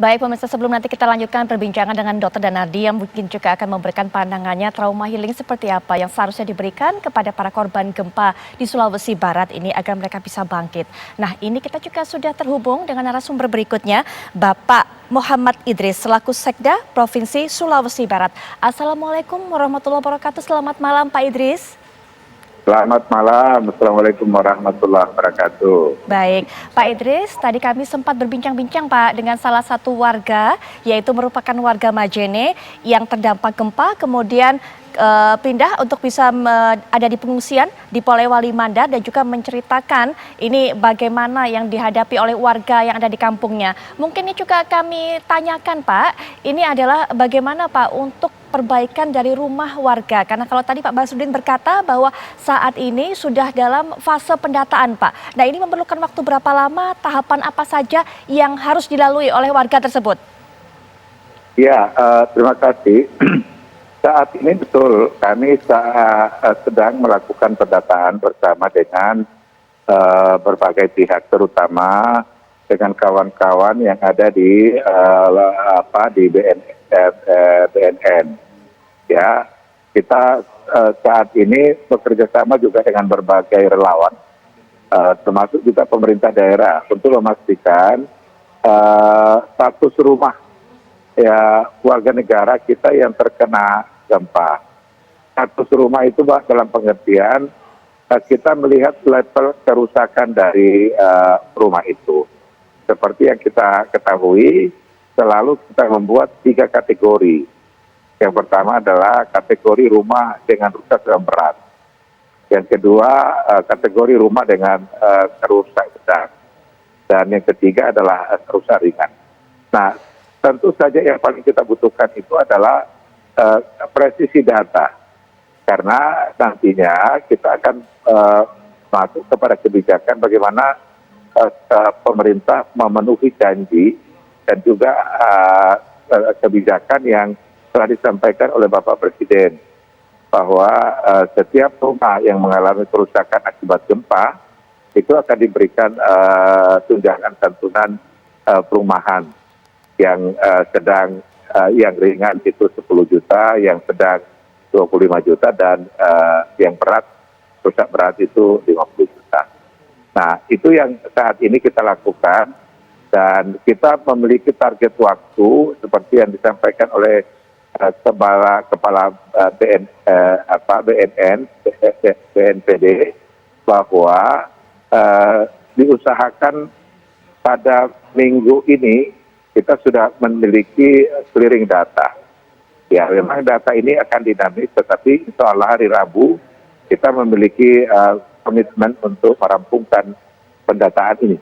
Baik pemirsa, sebelum nanti kita lanjutkan perbincangan dengan Dr. Danardi yang mungkin juga akan memberikan pandangannya trauma healing seperti apa yang seharusnya diberikan kepada para korban gempa di Sulawesi Barat ini agar mereka bisa bangkit. Nah, ini kita juga sudah terhubung dengan narasumber berikutnya, Bapak Muhammad Idris selaku Sekda Provinsi Sulawesi Barat. Assalamualaikum warahmatullahi wabarakatuh. Selamat malam Pak Idris. Selamat malam, Assalamualaikum warahmatullahi wabarakatuh. Baik, Pak Idris, tadi kami sempat berbincang-bincang Pak dengan salah satu warga, yaitu merupakan warga Majene yang terdampak gempa, kemudian pindah untuk bisa ada di pengungsian di Polewali Mandar dan juga menceritakan ini bagaimana yang dihadapi oleh warga yang ada di kampungnya. Mungkin ini juga kami tanyakan Pak, ini adalah bagaimana Pak untuk perbaikan dari rumah warga. Karena kalau tadi Pak Basudin berkata bahwa saat ini sudah dalam fase pendataan Pak. Nah ini memerlukan waktu berapa lama, tahapan apa saja yang harus dilalui oleh warga tersebut? Ya, terima kasih. Saat ini betul kami sedang melakukan pendataan bersama dengan berbagai pihak, terutama dengan kawan-kawan yang ada di BNN. Ya, kita saat ini bekerja sama juga dengan berbagai relawan, termasuk juga pemerintah daerah untuk memastikan status rumah ya warga negara kita yang terkena gempa. Status rumah itu Pak, dalam pengertian kita melihat level kerusakan dari rumah itu. Seperti yang kita ketahui, selalu kita membuat 3 kategori. Yang pertama adalah kategori rumah dengan rusak yang berat. Yang kedua kategori rumah dengan rusak sedang. Dan yang ketiga adalah rusak ringan. Nah, tentu saja yang paling kita butuhkan itu adalah presisi data. Karena nantinya kita akan masuk kepada kebijakan bagaimana pemerintah memenuhi janji dan juga kebijakan yang telah disampaikan oleh Bapak Presiden. Bahwa setiap rumah yang mengalami kerusakan akibat gempa itu akan diberikan tunjangan santunan perumahan. Yang sedang, yang ringan itu 10 juta, yang sedang 25 juta, dan yang berat, rusak berat itu 50 juta. Nah, itu yang saat ini kita lakukan, dan kita memiliki target waktu seperti yang disampaikan oleh Kepala BNPD, bahwa diusahakan pada minggu ini kita sudah memiliki clearing data. Ya, memang data ini akan dinamis, tetapi seolah hari Rabu kita memiliki komitmen untuk merampungkan pendataan ini.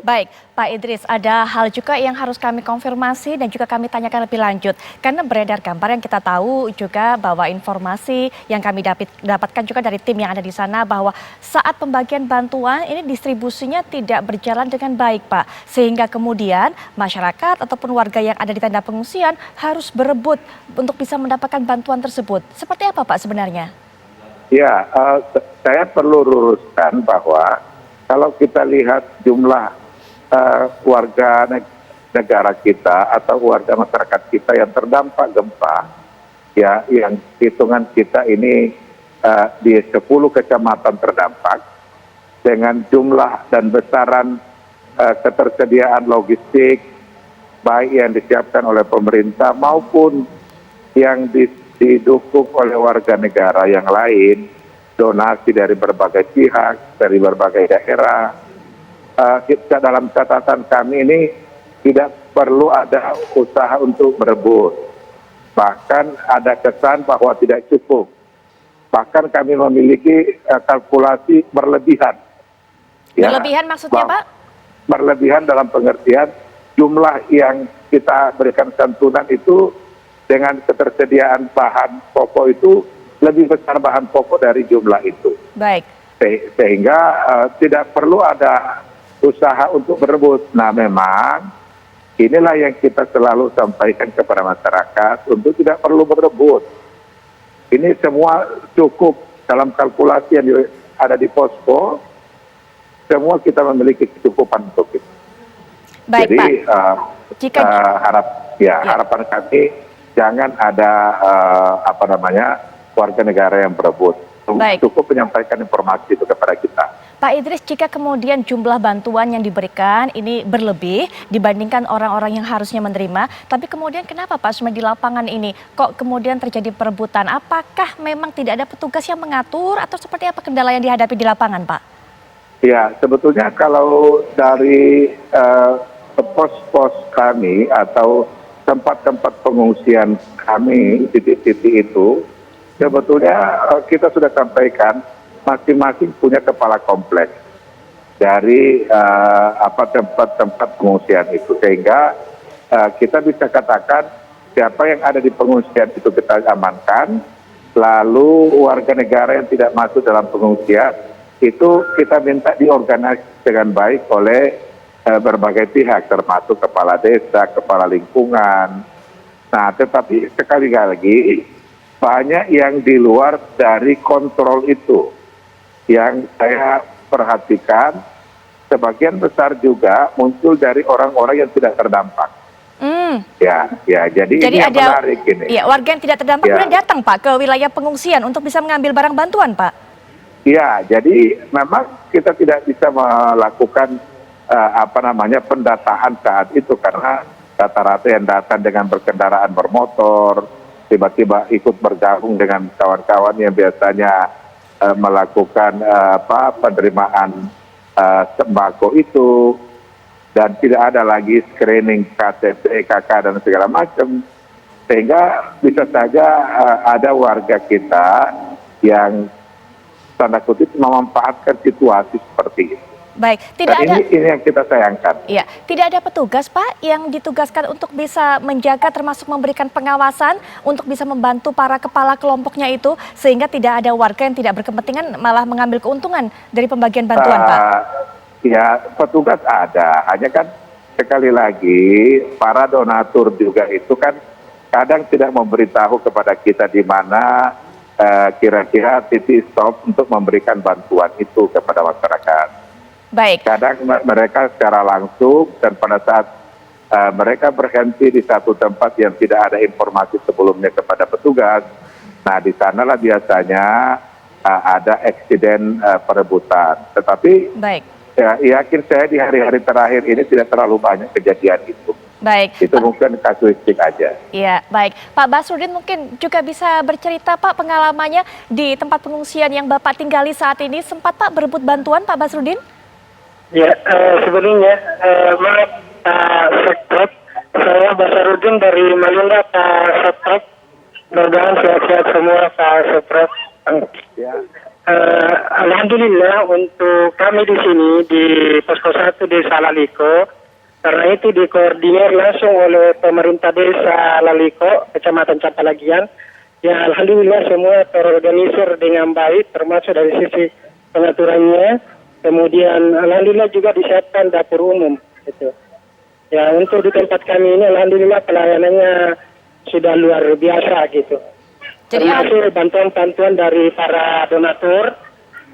Baik, Pak Idris, ada hal juga yang harus kami konfirmasi dan juga kami tanyakan lebih lanjut. Karena beredar gambar yang kita tahu juga bahwa informasi yang kami dapatkan juga dari tim yang ada di sana bahwa saat pembagian bantuan ini distribusinya tidak berjalan dengan baik, Pak. Sehingga kemudian masyarakat ataupun warga yang ada di tenda pengungsian harus berebut untuk bisa mendapatkan bantuan tersebut. Seperti apa, Pak, sebenarnya? Ya, saya perlu luruskan bahwa kalau kita lihat jumlah warga negara kita atau warga masyarakat kita yang terdampak gempa, ya, yang hitungan kita ini di 10 kecamatan terdampak dengan jumlah dan besaran ketersediaan logistik baik yang disiapkan oleh pemerintah maupun yang didukung oleh warga negara yang lain, donasi dari berbagai pihak, dari berbagai daerah. Kita dalam catatan kami ini tidak perlu ada usaha untuk berebut. Bahkan ada kesan bahwa tidak cukup. Bahkan kami memiliki kalkulasi berlebihan. Berlebihan maksudnya, Pak? Berlebihan dalam pengertian jumlah yang kita berikan santunan itu dengan ketersediaan bahan pokok itu lebih besar bahan pokok dari jumlah itu. Baik. Sehingga tidak perlu ada usaha untuk berebut. Nah, memang inilah yang kita selalu sampaikan kepada masyarakat untuk tidak perlu berebut. Ini semua cukup dalam kalkulasi yang ada di posko. Semua kita memiliki kecukupan untuk itu. Baik, Jadi Pak. Jika harapan kami jangan ada warga negara yang berebut. Baik. Cukup menyampaikan informasi itu kepada kita. Pak Idris, jika kemudian jumlah bantuan yang diberikan ini berlebih dibandingkan orang-orang yang harusnya menerima, tapi kemudian kenapa Pak Suma di lapangan ini kok kemudian terjadi perebutan? Apakah memang tidak ada petugas yang mengatur atau seperti apa kendala yang dihadapi di lapangan, Pak? Ya, sebetulnya kalau dari pos-pos kami atau tempat-tempat pengungsian kami, titik-titik itu, sebetulnya kita sudah sampaikan masing-masing punya kepala kompleks dari tempat-tempat pengungsian itu, sehingga kita bisa katakan siapa yang ada di pengungsian itu kita amankan, lalu warga negara yang tidak masuk dalam pengungsian itu kita minta diorganisasi dengan baik oleh berbagai pihak, termasuk kepala desa, kepala lingkungan. Nah, tetapi sekali lagi banyak yang di luar dari kontrol itu. Yang saya perhatikan, sebagian besar juga muncul dari orang-orang yang tidak terdampak. Jadi ini yang menarik ini. Ya, warga yang tidak terdampak kemudian datang Pak ke wilayah pengungsian untuk bisa mengambil barang bantuan, Pak. Ya, jadi memang kita tidak bisa melakukan pendataan saat itu karena rata-rata yang datang dengan berkendaraan bermotor, tiba-tiba ikut bergabung dengan kawan-kawan yang biasanya melakukan penerimaan sembako itu, dan tidak ada lagi screening KTP, KK dan segala macam, sehingga bisa saja ada warga kita yang tanda kutip memanfaatkan situasi seperti itu. Baik, tidak ada. Ini yang kita sayangkan. Iya, tidak ada petugas Pak yang ditugaskan untuk bisa menjaga termasuk memberikan pengawasan untuk bisa membantu para kepala kelompoknya itu sehingga tidak ada warga yang tidak berkepentingan malah mengambil keuntungan dari pembagian bantuan, Pak. Ya, petugas ada, hanya kan sekali lagi para donatur juga itu kan kadang tidak memberitahu kepada kita di mana kira-kira titik stop untuk memberikan bantuan itu kepada masyarakat. Baik. Kadang mereka secara langsung, dan pada saat mereka berhenti di satu tempat yang tidak ada informasi sebelumnya kepada petugas, nah di sanalah biasanya ada eksiden perebutan. Tetapi yakin saya di hari-hari terakhir ini tidak terlalu banyak kejadian itu. Baik. Itu mungkin kasuistik aja. Iya, baik. Pak Basrudin mungkin juga bisa bercerita Pak pengalamannya di tempat pengungsian yang Bapak tinggali saat ini. Sempat Pak berebut bantuan Pak Basrudin? Ya, sebelumnya maaf Pak Sekretariat, saya Basarudin dari Malinda Pak Sekretariat. Mudah-mudahan sehat-sehat semua Pak Sekretariat. Ya. Alhamdulillah untuk kami di sini di Posko 1 Desa Laliko, karena itu dikoordinir langsung oleh pemerintah Desa Laliko, Kecamatan Campalagian. Ya, alhamdulillah semua terorganisir dengan baik, termasuk dari sisi pengaturannya. Kemudian alhamdulillah juga disiapkan dapur umum gitu. Ya, untuk di tempat kami ini alhamdulillah pelayanannya sudah luar biasa gitu. Termasuk bantuan-bantuan dari para donatur,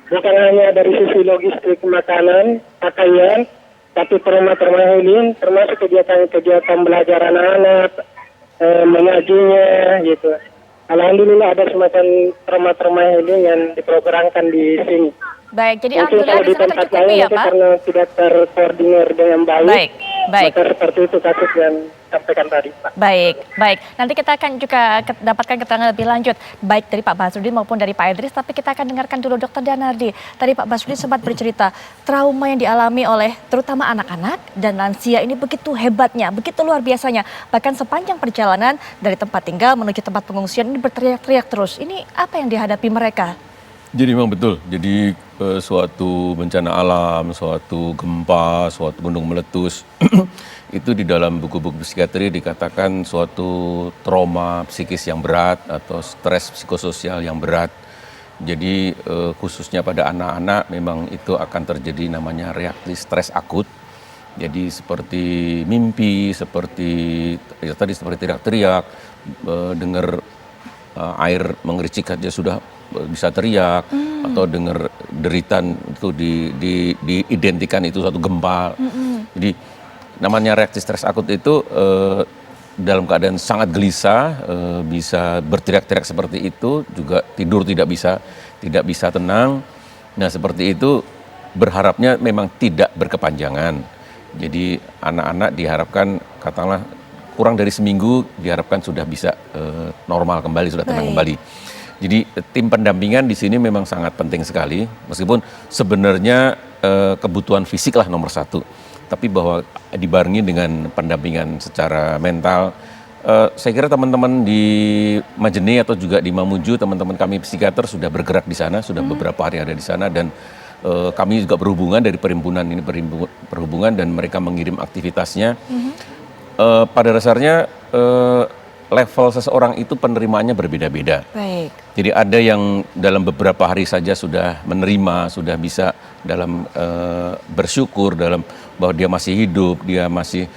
bukan hanya dari sisi logistik makanan, pakaian, tapi perumah-perumah healing, termasuk kegiatan-kegiatan belajar anak-anak, mengajinya gitu. Alhamdulillah ada semacam perumah-perumah healing yang diprogramkan di sini. Baik, jadi mungkin alhamdulillah di sana tercukupi ya Pak? Karena tidak terkoordinir dengan baik. Baik. Maka seperti itu kasus yang sampaikan tadi Pak. Baik. Nanti kita akan juga dapatkan keterangan lebih lanjut, baik dari Pak Basrudin maupun dari Pak Idris, tapi kita akan dengarkan dulu Dr. Danardi. Tadi Pak Basrudin sempat bercerita, trauma yang dialami oleh terutama anak-anak dan lansia ini begitu hebatnya, begitu luar biasanya. Bahkan sepanjang perjalanan dari tempat tinggal menuju tempat pengungsian ini berteriak-teriak terus. Ini apa yang dihadapi mereka? Jadi memang betul, jadi suatu bencana alam, suatu gempa, suatu gunung meletus, itu di dalam buku-buku psikiatri dikatakan suatu trauma psikis yang berat atau stres psikososial yang berat. Jadi khususnya pada anak-anak memang itu akan terjadi namanya reaksi stres akut. Jadi seperti mimpi, seperti ya tadi seperti teriak-teriak, dengar air mengericik aja sudah bisa teriak, atau dengar deritan itu diidentikan itu suatu gempa. Jadi namanya reaksi stres akut itu dalam keadaan sangat gelisah, bisa berteriak-teriak seperti itu, juga tidur tidak bisa tenang. Nah seperti itu berharapnya memang tidak berkepanjangan. Jadi anak-anak diharapkan katakanlah kurang dari seminggu diharapkan sudah bisa normal kembali, sudah tenang kembali. Jadi tim pendampingan di sini memang sangat penting sekali, meskipun sebenarnya kebutuhan fisik lah nomor satu. Tapi bahwa dibarengi dengan pendampingan secara mental, saya kira teman-teman di Majene atau juga di Mamuju, teman-teman kami psikiater sudah bergerak di sana, sudah beberapa hari ada di sana, dan kami juga berhubungan dari perhimpunan ini berhubungan dan mereka mengirim aktivitasnya. Pada dasarnya level seseorang itu penerimaannya berbeda-beda. Baik. Jadi ada yang dalam beberapa hari saja sudah menerima, sudah bisa dalam bersyukur dalam bahwa dia masih hidup, dia masih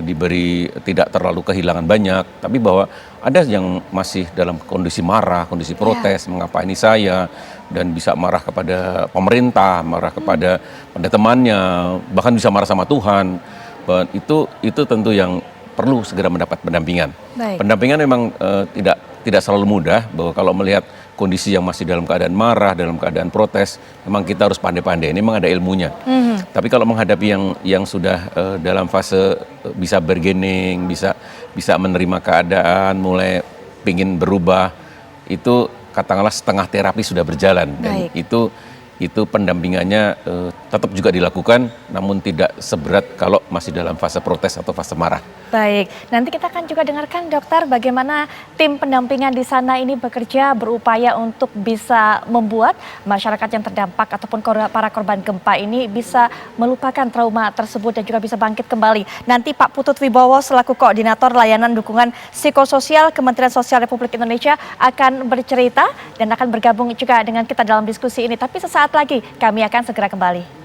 diberi tidak terlalu kehilangan banyak, tapi bahwa ada yang masih dalam kondisi marah, kondisi protes, mengapa ini saya, dan bisa marah kepada pemerintah, marah kepada temannya, bahkan bisa marah sama Tuhan. Itu tentu yang perlu segera mendapat pendampingan. Baik. Pendampingan memang tidak selalu mudah, bahwa kalau melihat kondisi yang masih dalam keadaan marah, dalam keadaan protes, memang kita harus pandai-pandai. Ini memang ada ilmunya. Tapi kalau menghadapi yang sudah dalam fase bisa bargaining, bisa menerima keadaan, mulai pingin berubah, itu katakanlah setengah terapi sudah berjalan. Dan itu pendampingannya tetap juga dilakukan, namun tidak seberat kalau masih dalam fase protes atau fase marah. Baik, nanti kita akan juga dengarkan dokter bagaimana tim pendampingan di sana ini bekerja berupaya untuk bisa membuat masyarakat yang terdampak ataupun para korban gempa ini bisa melupakan trauma tersebut dan juga bisa bangkit kembali. Nanti Pak Putut Wibowo selaku Koordinator Layanan Dukungan Psikososial Kementerian Sosial Republik Indonesia akan bercerita dan akan bergabung juga dengan kita dalam diskusi ini. Tapi sesaat lagi kami akan segera kembali.